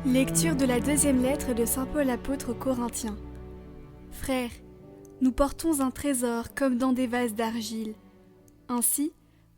Lecture de la deuxième lettre de saint Paul apôtre aux Corinthiens. Frères, nous portons un trésor comme dans des vases d'argile. Ainsi,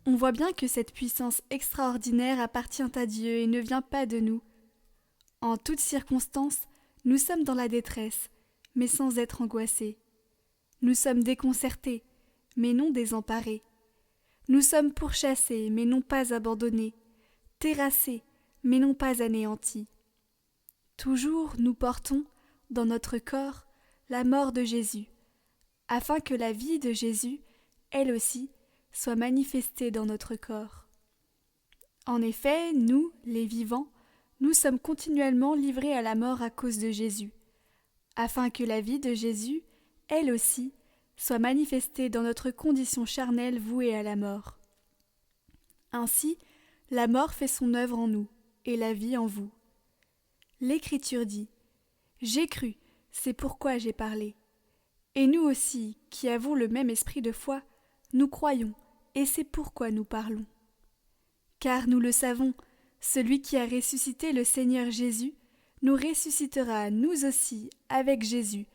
on voit bien que cette puissance extraordinaire appartient à Dieu et ne vient pas de nous. En toutes circonstances, nous sommes dans la détresse, mais sans être angoissés. Nous sommes déconcertés, mais non désemparés. Nous sommes pourchassés, mais non pas abandonnés, terrassés, mais non pas anéantis. Toujours nous portons, dans notre corps, la mort de Jésus, afin que la vie de Jésus, elle aussi, soit manifestée dans notre corps. En effet, nous, les vivants, nous sommes continuellement livrés à la mort à cause de Jésus, afin que la vie de Jésus, elle aussi, soit manifestée dans notre condition charnelle vouée à la mort. Ainsi, la mort fait son œuvre en nous, et la vie en vous. L'Écriture dit « J'ai cru, c'est pourquoi j'ai parlé ». Et nous aussi, qui avons le même esprit de foi, nous croyons, et c'est pourquoi nous parlons. Car nous le savons, celui qui a ressuscité le Seigneur Jésus nous ressuscitera nous aussi avec Jésus,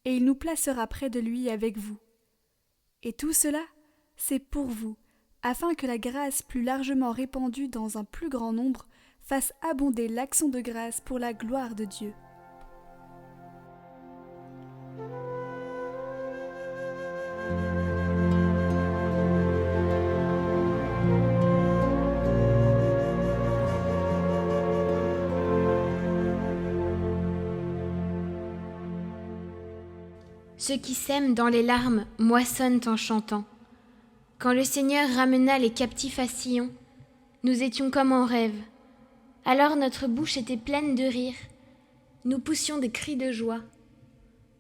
et il nous placera près de lui avec vous. Et tout cela, c'est pour vous, afin que la grâce plus largement répandue dans un plus grand nombre fasse abonder l'action de grâce pour la gloire de Dieu. Ceux qui sèment dans les larmes moissonnent en chantant. Quand le Seigneur ramena les captifs à Sion, nous étions comme en rêve. Alors notre bouche était pleine de rire, nous poussions des cris de joie.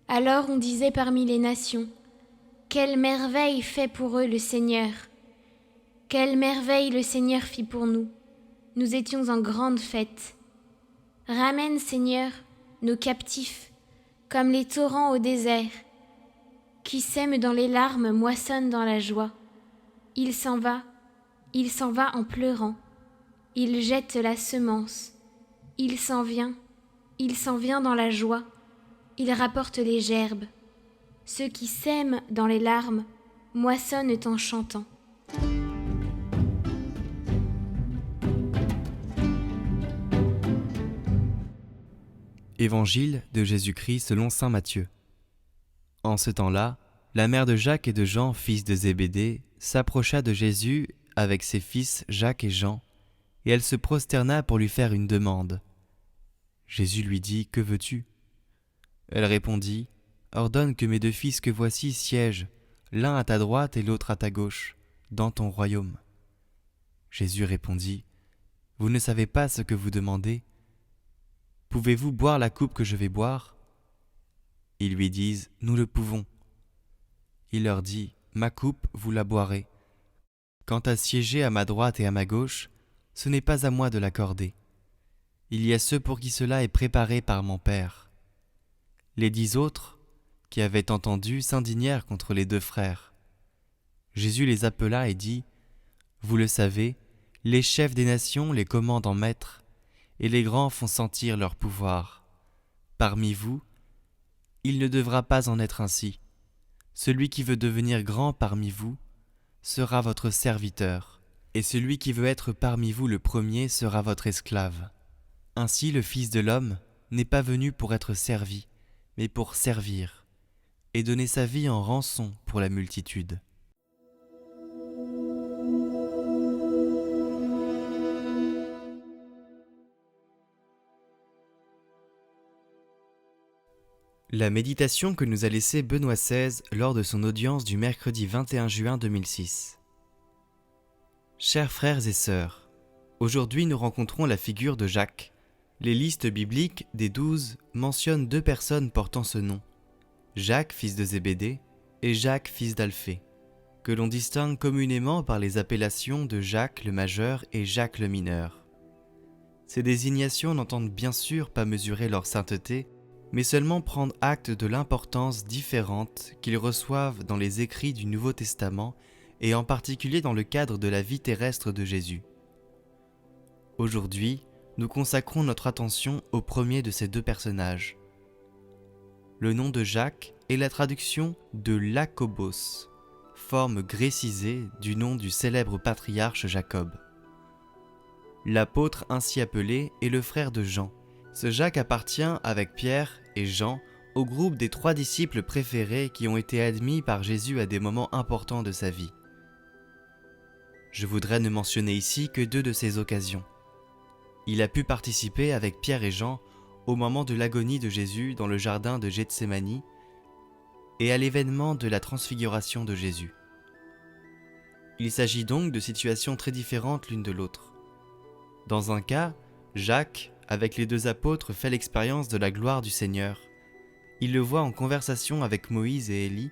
Alors on disait parmi les nations, « Quelle merveille fait pour eux le Seigneur ! Quelle merveille le Seigneur fit pour nous ! Nous étions en grande fête. Ramène, Seigneur, nos captifs, comme les torrents au désert. Qui sème dans les larmes moissonne dans la joie. Il s'en va en pleurant. Il jette la semence. Il s'en vient dans la joie. Il rapporte les gerbes. Ceux qui sèment dans les larmes moissonnent en chantant. Évangile de Jésus-Christ selon saint Matthieu. En ce temps-là, la mère de Jacques et de Jean, fils de Zébédée, s'approcha de Jésus avec ses fils Jacques et Jean, et elle se prosterna pour lui faire une demande. Jésus lui dit « Que veux-tu » Elle répondit « Ordonne que mes deux fils que voici siègent, l'un à ta droite et l'autre à ta gauche, dans ton royaume. » Jésus répondit « Vous ne savez pas ce que vous demandez. Pouvez-vous boire la coupe que je vais boire ?» Ils lui disent « Nous le pouvons. » Il leur dit « Ma coupe, vous la boirez. Quant à siéger à ma droite et à ma gauche, ce n'est pas à moi de l'accorder. Il y a ceux pour qui cela est préparé par mon Père. » Les 10 autres, qui avaient entendu, s'indignèrent contre les 2 frères. Jésus les appela et dit « Vous le savez, les chefs des nations les commandent en maîtres, et les grands font sentir leur pouvoir. Parmi vous, il ne devra pas en être ainsi. Celui qui veut devenir grand parmi vous sera votre serviteur, et celui qui veut être parmi vous le premier sera votre esclave. Ainsi le Fils de l'homme n'est pas venu pour être servi, mais pour servir, et donner sa vie en rançon pour la multitude. La méditation que nous a laissée Benoît XVI lors de son audience du mercredi 21 juin 2006. Chers frères et sœurs, aujourd'hui nous rencontrons la figure de Jacques. Les listes bibliques des 12 mentionnent 2 personnes portant ce nom, Jacques, fils de Zébédée, et Jacques, fils d'Alphée, que l'on distingue communément par les appellations de Jacques le majeur et Jacques le mineur. Ces désignations n'entendent bien sûr pas mesurer leur sainteté, mais seulement prendre acte de l'importance différente qu'ils reçoivent dans les écrits du Nouveau Testament et en particulier dans le cadre de la vie terrestre de Jésus. Aujourd'hui, nous consacrons notre attention au premier de ces deux personnages. Le nom de Jacques est la traduction de Iacobos, forme grécisée du nom du célèbre patriarche Jacob. L'apôtre ainsi appelé est le frère de Jean. Ce Jacques appartient, avec Pierre et Jean, au groupe des 3 disciples préférés qui ont été admis par Jésus à des moments importants de sa vie. Je voudrais ne mentionner ici que 2 de ces occasions. Il a pu participer avec Pierre et Jean au moment de l'agonie de Jésus dans le jardin de Gethsémani et à l'événement de la transfiguration de Jésus. Il s'agit donc de situations très différentes l'une de l'autre. Dans un cas, Jacques, avec les 2 apôtres, fait l'expérience de la gloire du Seigneur. Il le voit en conversation avec Moïse et Élie.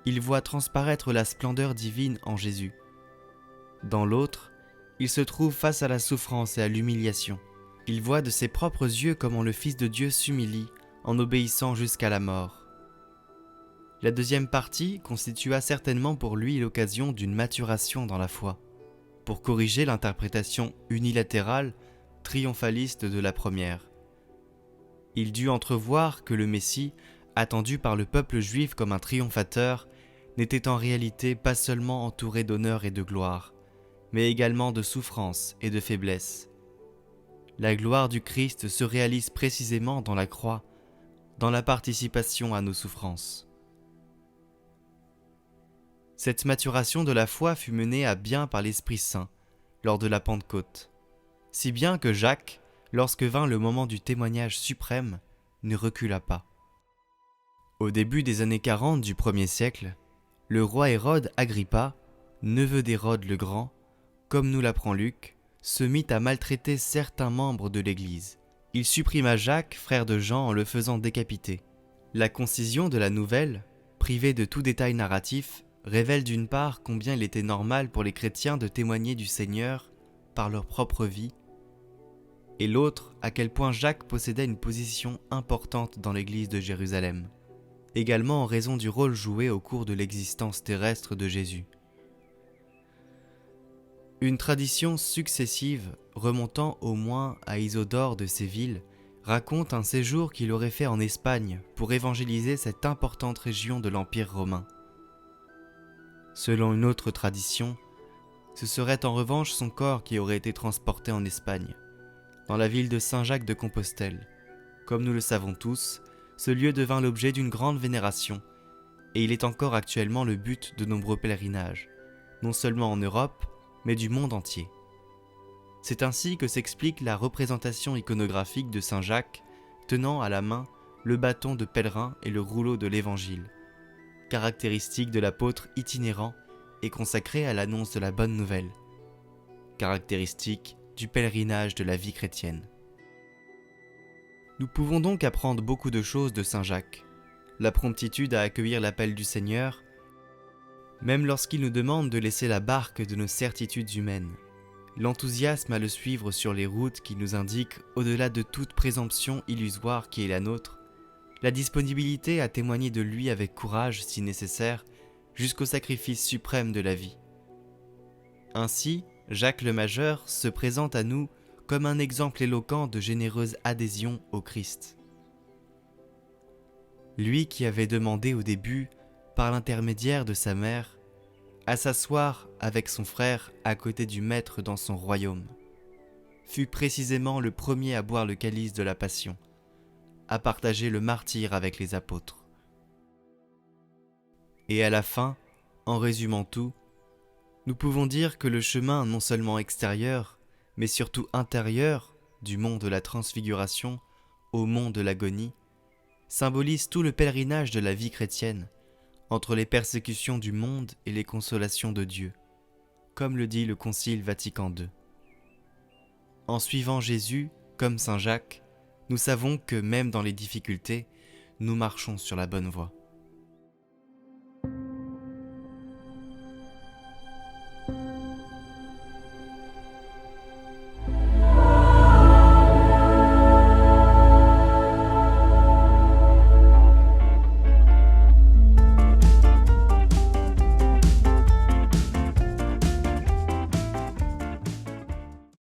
Il voit transparaître la splendeur divine en Jésus. Dans l'autre, il se trouve face à la souffrance et à l'humiliation. Il voit de ses propres yeux comment le Fils de Dieu s'humilie en obéissant jusqu'à la mort. La deuxième partie constitua certainement pour lui l'occasion d'une maturation dans la foi, pour corriger l'interprétation unilatérale, triomphaliste de la première. Il dut entrevoir que le Messie, attendu par le peuple juif comme un triomphateur, n'était en réalité pas seulement entouré d'honneur et de gloire, mais également de souffrance et de faiblesse. La gloire du Christ se réalise précisément dans la croix, dans la participation à nos souffrances. Cette maturation de la foi fut menée à bien par l'Esprit Saint, lors de la Pentecôte, si bien que Jacques, lorsque vint le moment du témoignage suprême, ne recula pas. Au début des années 40 du 1er siècle, le roi Hérode Agrippa, neveu d'Hérode le Grand, comme nous l'apprend Luc, se mit à maltraiter certains membres de l'Église. Il supprima Jacques, frère de Jean, en le faisant décapiter. La concision de la nouvelle, privée de tout détail narratif, révèle d'une part combien il était normal pour les chrétiens de témoigner du Seigneur par leur propre vie, et l'autre à quel point Jacques possédait une position importante dans l'Église de Jérusalem, également en raison du rôle joué au cours de l'existence terrestre de Jésus. Une tradition successive, remontant au moins à Isodore de Séville, raconte un séjour qu'il aurait fait en Espagne pour évangéliser cette importante région de l'Empire romain. Selon une autre tradition, ce serait en revanche son corps qui aurait été transporté en Espagne, dans la ville de Saint-Jacques de Compostelle. Comme nous le savons tous, ce lieu devint l'objet d'une grande vénération, et il est encore actuellement le but de nombreux pèlerinages, non seulement en Europe, mais du monde entier. C'est ainsi que s'explique la représentation iconographique de Saint Jacques tenant à la main le bâton de pèlerin et le rouleau de l'Évangile, caractéristique de l'apôtre itinérant et consacré à l'annonce de la bonne nouvelle, caractéristique du pèlerinage de la vie chrétienne. Nous pouvons donc apprendre beaucoup de choses de Saint Jacques, la promptitude à accueillir l'appel du Seigneur, même lorsqu'il nous demande de laisser la barque de nos certitudes humaines, l'enthousiasme à le suivre sur les routes qui nous indiquent au-delà de toute présomption illusoire qui est la nôtre, la disponibilité à témoigner de lui avec courage si nécessaire, jusqu'au sacrifice suprême de la vie. Ainsi, Jacques le Majeur se présente à nous comme un exemple éloquent de généreuse adhésion au Christ. Lui qui avait demandé au début, par l'intermédiaire de sa mère, à s'asseoir avec son frère à côté du Maître dans son royaume, fut précisément le premier à boire le calice de la passion, à partager le martyre avec les apôtres. Et à la fin, en résumant tout, nous pouvons dire que le chemin non seulement extérieur, mais surtout intérieur du mont de la transfiguration au mont de l'agonie, symbolise tout le pèlerinage de la vie chrétienne, entre les persécutions du monde et les consolations de Dieu, comme le dit le Concile Vatican II. En suivant Jésus, comme Saint Jacques, nous savons que même dans les difficultés, nous marchons sur la bonne voie.